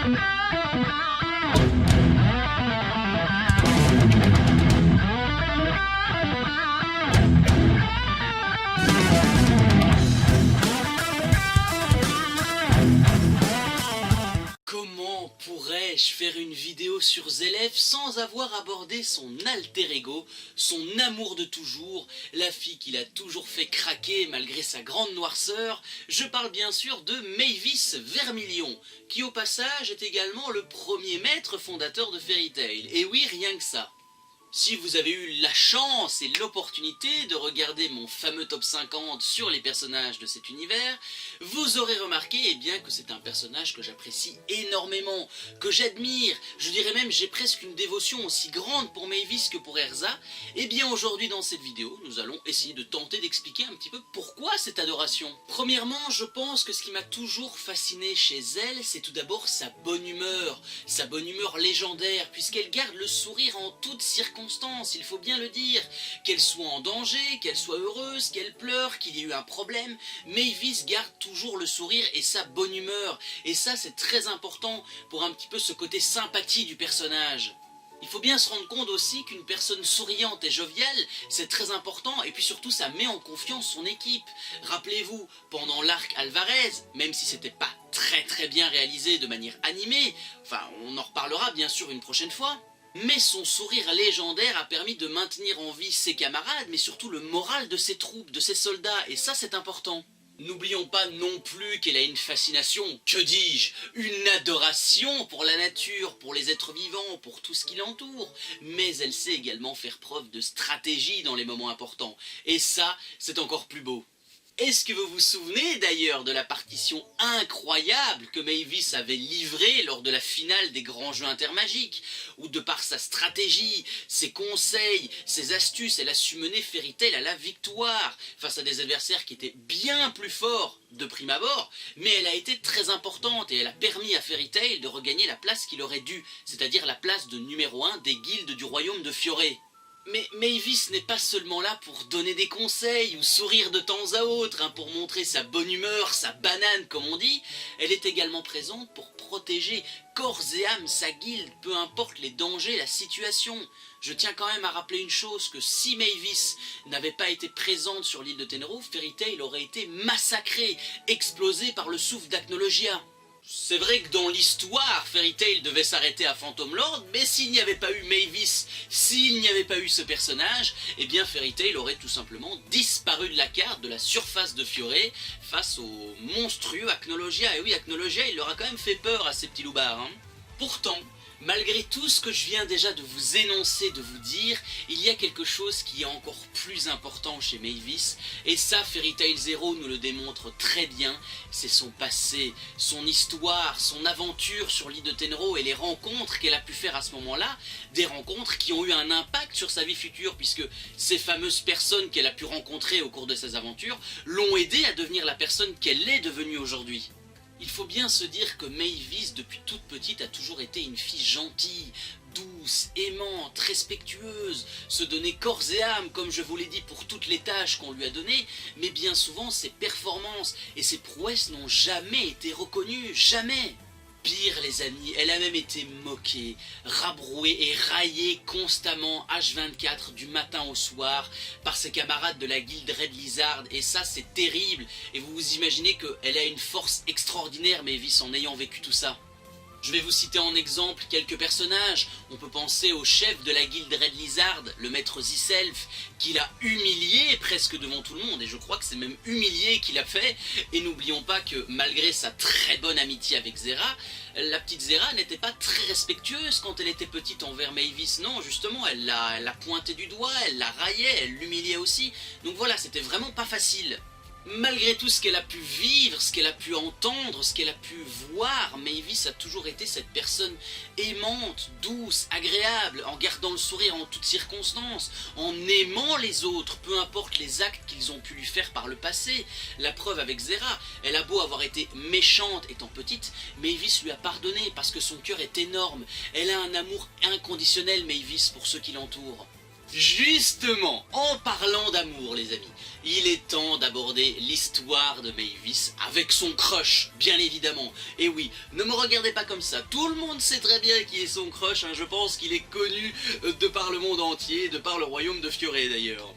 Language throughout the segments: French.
Comment pourrais-je faire une vidéo sur Zélève sans avoir abordé son alter ego, son amour de toujours, la fille qu'il a toujours fait craquer malgré sa grande noirceur? Je parle bien sûr de Mavis Vermilion, qui au passage est également le premier maître fondateur de Fairy Tail. Et oui, rien que ça. Si vous avez eu la chance et l'opportunité de regarder mon fameux top 50 sur les personnages de cet univers, vous aurez remarqué que c'est un personnage que j'apprécie énormément, que j'admire, je dirais même j'ai presque une dévotion aussi grande pour Mavis que pour Erza. Et bien aujourd'hui dans cette vidéo, nous allons essayer de tenter d'expliquer un petit peu pourquoi cette adoration. Premièrement, je pense que ce qui m'a toujours fasciné chez elle, c'est tout d'abord sa bonne humeur légendaire, puisqu'elle garde le sourire en toutes circonstances. Il faut bien le dire, qu'elle soit en danger, qu'elle soit heureuse, qu'elle pleure, qu'il y ait eu un problème, Mavis garde toujours le sourire et sa bonne humeur, et ça c'est très important pour un petit peu ce côté sympathie du personnage. Il faut bien se rendre compte aussi qu'une personne souriante et joviale, c'est très important, et puis surtout ça met en confiance son équipe. Rappelez-vous, pendant l'arc Alvarez, même si c'était pas très bien réalisé de manière animée, enfin on en reparlera bien sûr une prochaine fois, mais son sourire légendaire a permis de maintenir en vie ses camarades, mais surtout le moral de ses troupes, de ses soldats, et ça c'est important. N'oublions pas non plus qu'elle a une fascination, que dis-je, une adoration pour la nature, pour les êtres vivants, pour tout ce qui l'entoure, mais elle sait également faire preuve de stratégie dans les moments importants, et ça c'est encore plus beau. Est-ce que vous vous souvenez d'ailleurs de la partition incroyable que Mavis avait livrée lors de la finale des grands jeux intermagiques, où de par sa stratégie, ses conseils, ses astuces, elle a su mener Fairy Tail à la victoire, face à des adversaires qui étaient bien plus forts de prime abord, mais elle a été très importante et elle a permis à Fairy Tail de regagner la place qu'il aurait dû, c'est-à-dire la place de numéro 1 des guildes du royaume de Fioré. Mais Mavis n'est pas seulement là pour donner des conseils ou sourire de temps à autre, pour montrer sa bonne humeur, sa banane comme on dit, elle est également présente pour protéger corps et âme sa guilde, peu importe les dangers, la situation. Je tiens quand même à rappeler une chose, que si Mavis n'avait pas été présente sur l'île de Tenrou, Fairy Tail aurait été massacré, explosé par le souffle d'Acnologia. C'est vrai que dans l'histoire, Fairy Tail devait s'arrêter à Phantom Lord, mais s'il n'y avait pas eu Mavis, s'il n'y avait pas eu ce personnage, eh bien Fairy Tail aurait tout simplement disparu de la carte, de la surface de Fioré, face au monstrueux Acnologia. Et oui, Acnologia, il leur a quand même fait peur à ces petits loupards. Pourtant, malgré tout ce que je viens déjà de vous énoncer, de vous dire, il y a quelque chose qui est encore plus important chez Mavis, et ça Fairy Tail Zero nous le démontre très bien, c'est son passé, son histoire, son aventure sur l'île de Tenrou et les rencontres qu'elle a pu faire à ce moment-là, des rencontres qui ont eu un impact sur sa vie future, puisque ces fameuses personnes qu'elle a pu rencontrer au cours de ses aventures l'ont aidée à devenir la personne qu'elle est devenue aujourd'hui. Il faut bien se dire que Mavis, depuis toute petite, a toujours été une fille gentille, douce, aimante, respectueuse, se donner corps et âme, comme je vous l'ai dit, pour toutes les tâches qu'on lui a données, mais bien souvent ses performances et ses prouesses n'ont jamais été reconnues, jamais. Pire les amis, elle a même été moquée, rabrouée et raillée constamment H24 du matin au soir par ses camarades de la guilde Red Lizard, et ça c'est terrible, et vous vous imaginez qu'elle a une force extraordinaire Mavis en ayant vécu tout ça. Je vais vous citer en exemple quelques personnages. On peut penser au chef de la guilde Red Lizard, le maître Ziself, qui l'a humilié presque devant tout le monde, et je crois que c'est même humilié qu'il a fait. Et n'oublions pas que malgré sa très bonne amitié avec Zera, la petite Zera n'était pas très respectueuse quand elle était petite envers Mavis. Non, justement, elle l'a pointé du doigt, elle la raillait, elle l'humiliait aussi. Donc voilà, c'était vraiment pas facile. Malgré tout ce qu'elle a pu vivre, ce qu'elle a pu entendre, ce qu'elle a pu voir, Mavis a toujours été cette personne aimante, douce, agréable, en gardant le sourire en toutes circonstances, en aimant les autres, peu importe les actes qu'ils ont pu lui faire par le passé. La preuve avec Zera, elle a beau avoir été méchante étant petite, Mavis lui a pardonné parce que son cœur est énorme. Elle a un amour inconditionnel, Mavis, pour ceux qui l'entourent. Justement, en parlant d'amour les amis, il est temps d'aborder l'histoire de Mavis avec son crush, bien évidemment. Et oui, ne me regardez pas comme ça, tout le monde sait très bien qui est son crush, hein. Je pense qu'il est connu de par le monde entier, de par le royaume de Fioré d'ailleurs.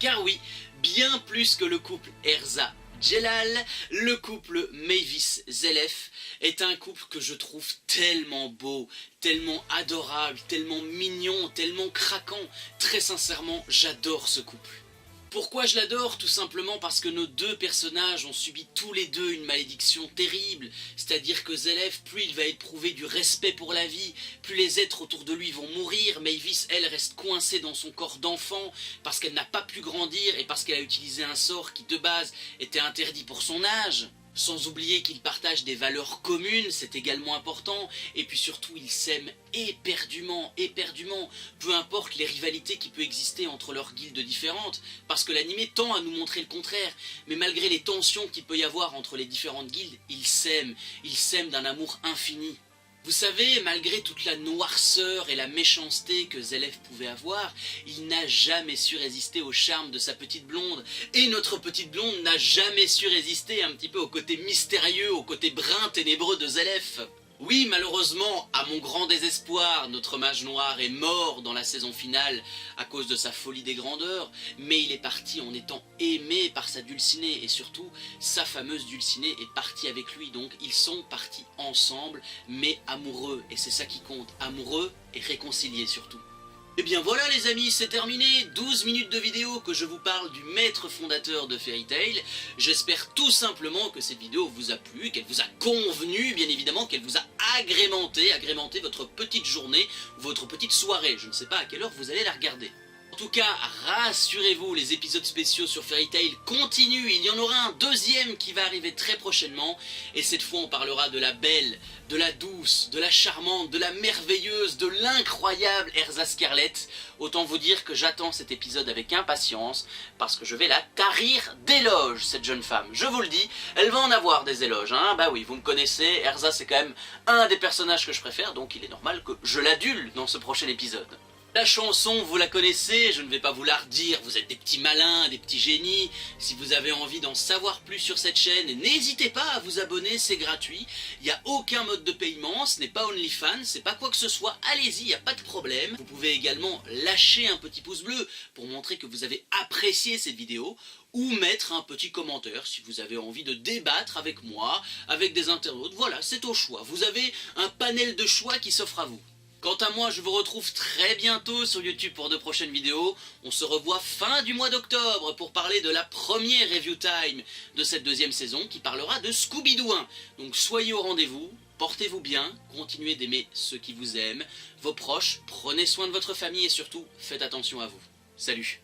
Car oui, bien plus que le couple Erza Jellal, le couple Mavis-Zelef est un couple que je trouve tellement beau, tellement adorable, tellement mignon, tellement craquant. Très sincèrement, j'adore ce couple. Pourquoi je l'adore? Tout simplement parce que nos deux personnages ont subi tous les deux une malédiction terrible. C'est-à-dire que Zelef, plus il va éprouver du respect pour la vie, plus les êtres autour de lui vont mourir. Mavis, elle, reste coincée dans son corps d'enfant parce qu'elle n'a pas pu grandir et parce qu'elle a utilisé un sort qui, de base, était interdit pour son âge. Sans oublier qu'ils partagent des valeurs communes, c'est également important, et puis surtout ils s'aiment éperdument, peu importe les rivalités qui peuvent exister entre leurs guildes différentes, parce que l'animé tend à nous montrer le contraire, mais malgré les tensions qu'il peut y avoir entre les différentes guildes, ils s'aiment d'un amour infini. Vous savez, malgré toute la noirceur et la méchanceté que Zelef pouvait avoir, il n'a jamais su résister au charme de sa petite blonde. Et notre petite blonde n'a jamais su résister un petit peu au côté mystérieux, au côté brun ténébreux de Zelef. Oui, malheureusement, à mon grand désespoir, notre mage noir est mort dans la saison finale à cause de sa folie des grandeurs, mais il est parti en étant aimé par sa dulcinée, et surtout, sa fameuse dulcinée est partie avec lui, donc ils sont partis ensemble, mais amoureux, et c'est ça qui compte, amoureux et réconciliés surtout. Et bien voilà les amis, c'est terminé, 12 minutes de vidéo que je vous parle du maître fondateur de Fairy Tail. J'espère tout simplement que cette vidéo vous a plu, qu'elle vous a convenu, bien évidemment, qu'elle vous a agrémenté votre petite journée, votre petite soirée. Je ne sais pas à quelle heure vous allez la regarder. En tout cas, rassurez-vous, les épisodes spéciaux sur Fairy Tail continuent, il y en aura un deuxième qui va arriver très prochainement, et cette fois on parlera de la belle, de la douce, de la charmante, de la merveilleuse, de l'incroyable Erza Scarlet. Autant vous dire que j'attends cet épisode avec impatience, parce que je vais la tarir d'éloges, cette jeune femme. Je vous le dis, elle va en avoir des éloges, hein. Bah oui, vous me connaissez, Erza c'est quand même un des personnages que je préfère, donc il est normal que je l'adule dans ce prochain épisode. La chanson, vous la connaissez, je ne vais pas vous la redire, vous êtes des petits malins, des petits génies. Si vous avez envie d'en savoir plus sur cette chaîne, n'hésitez pas à vous abonner, c'est gratuit. Il n'y a aucun mode de paiement, ce n'est pas OnlyFans, c'est pas quoi que ce soit, allez-y, il n'y a pas de problème. Vous pouvez également lâcher un petit pouce bleu pour montrer que vous avez apprécié cette vidéo, ou mettre un petit commentaire si vous avez envie de débattre avec moi, avec des internautes, voilà, c'est au choix. Vous avez un panel de choix qui s'offre à vous. Quant à moi, je vous retrouve très bientôt sur YouTube pour de prochaines vidéos. On se revoit fin du mois d'octobre pour parler de la première review time de cette deuxième saison qui parlera de Scooby-Doo 1. Donc soyez au rendez-vous, portez-vous bien, continuez d'aimer ceux qui vous aiment, vos proches, prenez soin de votre famille et surtout, faites attention à vous. Salut!